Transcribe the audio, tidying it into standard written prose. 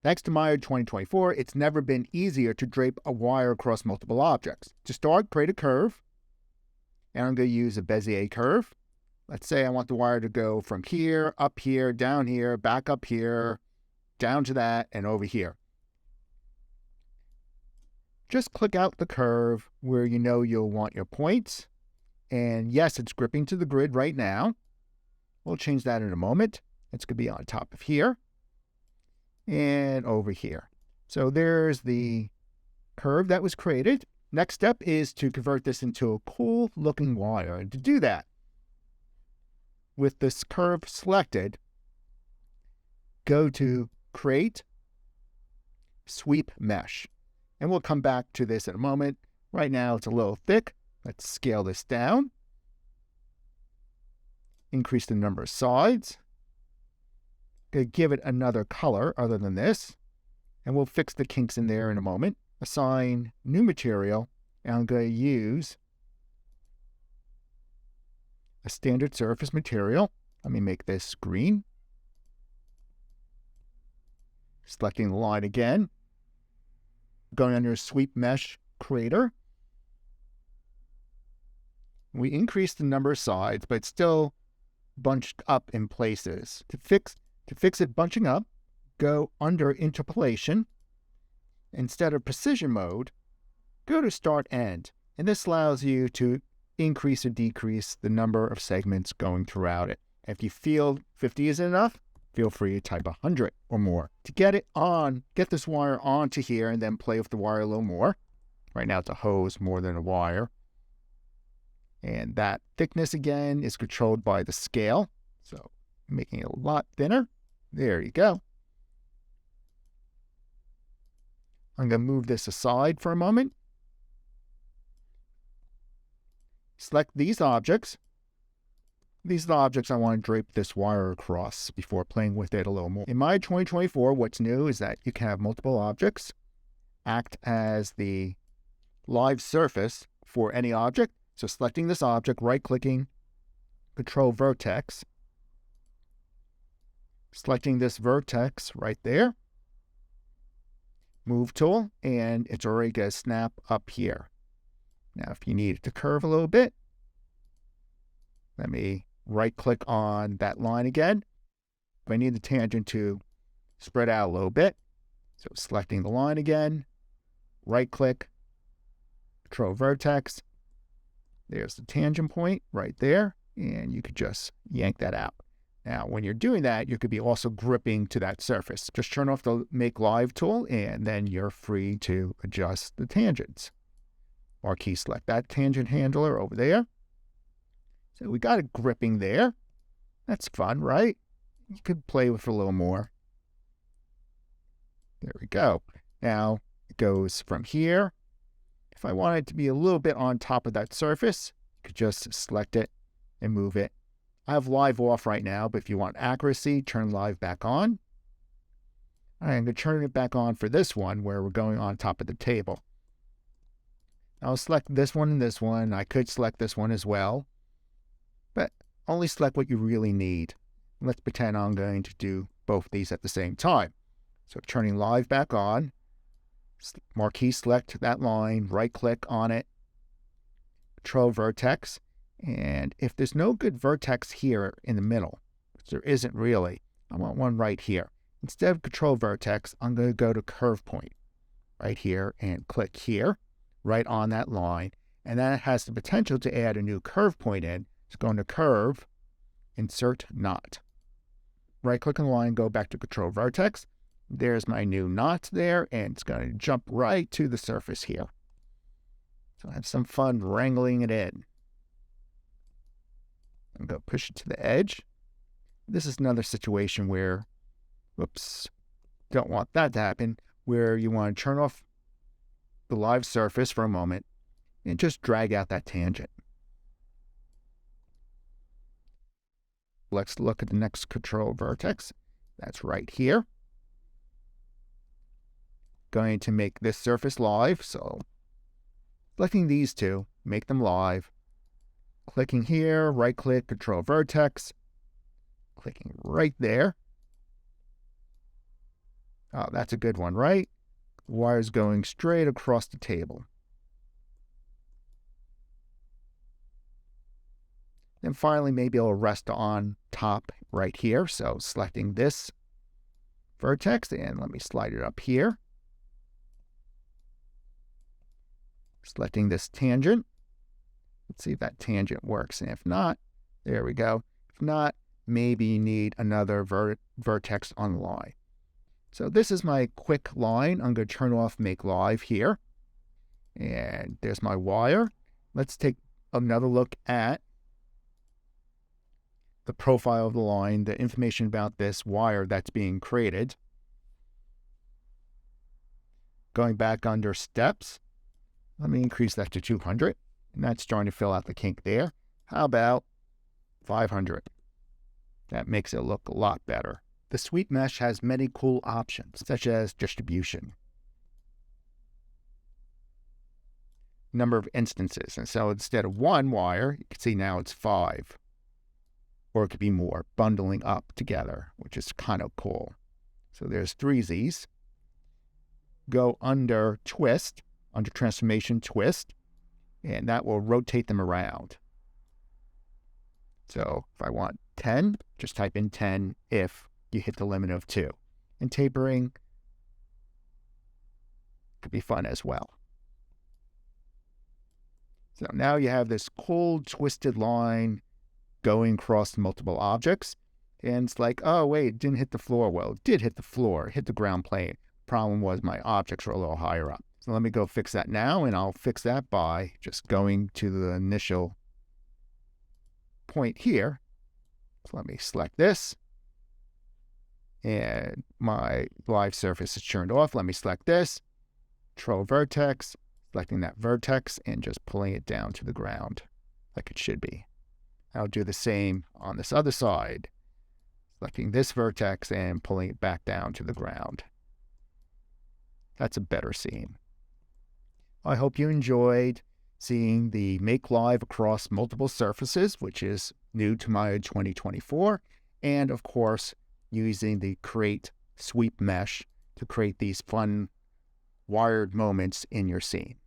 Thanks to Maya 2024, it's never been easier to drape a wire across multiple objects. To start, create a curve, and I'm going to use a Bezier curve. Let's say I want the wire to go from here, up here, down here, back up here, down to that, and over here. Just click out the curve where you know you'll want your points. And yes, it's gripping to the grid right now. We'll change that in a moment. It's going to be on top of here and over here. So there's the curve that was created. Next step is to convert this into a cool looking wire. And to do that, with this curve selected, go to Create, Sweep Mesh. And we'll come back to this in a moment. Right now it's a little thick. Let's scale this down. Increase the number of sides. Give it another color other than this. And we'll fix the kinks in there in a moment. Assign new material. And I'm going to use a standard surface material. Let me make this green. Selecting the line again. Going under Sweep Mesh Creator. We increase the number of sides, but it's still bunched up in places. To fix it bunching up, go under Interpolation. Instead of Precision Mode, go to Start End. And this allows you to increase or decrease the number of segments going throughout it. If you feel 50 isn't enough, feel free to type 100 or more. To get it on, get this wire onto here and then play with the wire a little more. Right now it's a hose more than a wire. And that thickness again is controlled by the scale. So making it a lot thinner. There you go. I'm going to move this aside for a moment. Select these objects. These are the objects I want to drape this wire across before playing with it a little more. In Maya 2024, what's new is that you can have multiple objects act as the live surface for any object. So selecting this object, right-clicking, Control Vertex. Selecting this vertex right there. Move tool, and it's already going to snap up here. Now, if you need it to curve a little bit, let me right-click on that line again. If I need the tangent to spread out a little bit, so selecting the line again, right-click, Control Vertex. There's the tangent point right there, and you could just yank that out. Now, when you're doing that, you could be also gripping to that surface. Just turn off the Make Live tool, and then you're free to adjust the tangents. Or key select that tangent handler over there. So we got it gripping there. That's fun, right? You could play with it a little more. There we go. Now it goes from here. If I want it to be a little bit on top of that surface, you could just select it and move it. I have live off right now, but if you want accuracy, turn live back on. All right, I'm going to turn it back on for this one where we're going on top of the table. I'll select this one and this one. I could select this one as well, but only select what you really need. Let's pretend I'm going to do both these at the same time. So turning live back on, marquee select that line, right click on it, Control Vertex. And if there's no good vertex here in the middle, which there isn't really, I want one right here. Instead of Control Vertex, I'm going to go to Curve Point right here and click here, right on that line. And that has the potential to add a new curve point in. It's going to Curve, Insert Knot. Right click on the line, go back to Control Vertex. There's my new knot there, and it's going to jump right to the surface here. So have some fun wrangling it in. I'm going to push it to the edge. This is another situation where, whoops, don't want that to happen, where you want to turn off the live surface for a moment and just drag out that tangent. Let's look at the next Control Vertex. That's right here. Going to make this surface live, so selecting these two, make them live. Clicking here, right-click, Control Vertex. Clicking right there. Oh, that's a good one, right? The wire's going straight across the table. Then finally, maybe it'll rest on top right here. So selecting this vertex, and let me slide it up here. Selecting this tangent. Let's see if that tangent works. And if not, there we go. If not, maybe you need another vertex on the line. So this is my quick line. I'm going to turn off Make Live here. And there's my wire. Let's take another look at the profile of the line, the information about this wire that's being created. Going back under steps, let me increase that to 200. And that's starting to fill out the kink there. How about 500? That makes it look a lot better. The sweep mesh has many cool options, such as distribution, number of instances. And so instead of one wire, you can see now it's 5. Or it could be more, bundling up together, which is kind of cool. So there's 3 Z's. Go under twist, under transformation twist, and that will rotate them around. So if I want 10, just type in 10 if you hit the limit of 2. And tapering could be fun as well. So now you have this cool twisted line going across multiple objects. And it's like, oh, wait, it didn't hit the floor. Well, it did hit the floor, it hit the ground plane. Problem was my objects were a little higher up. So let me go fix that now, and I'll fix that by just going to the initial point here. So let me select this. And my live surface is turned off. Let me select this. Control vertex, selecting that vertex, and just pulling it down to the ground like it should be. I'll do the same on this other side. Selecting this vertex and pulling it back down to the ground. That's a better scene. I hope you enjoyed seeing the Make Live across multiple surfaces, which is new to my 2024, and of course, using the Create Sweep Mesh to create these fun wired moments in your scene.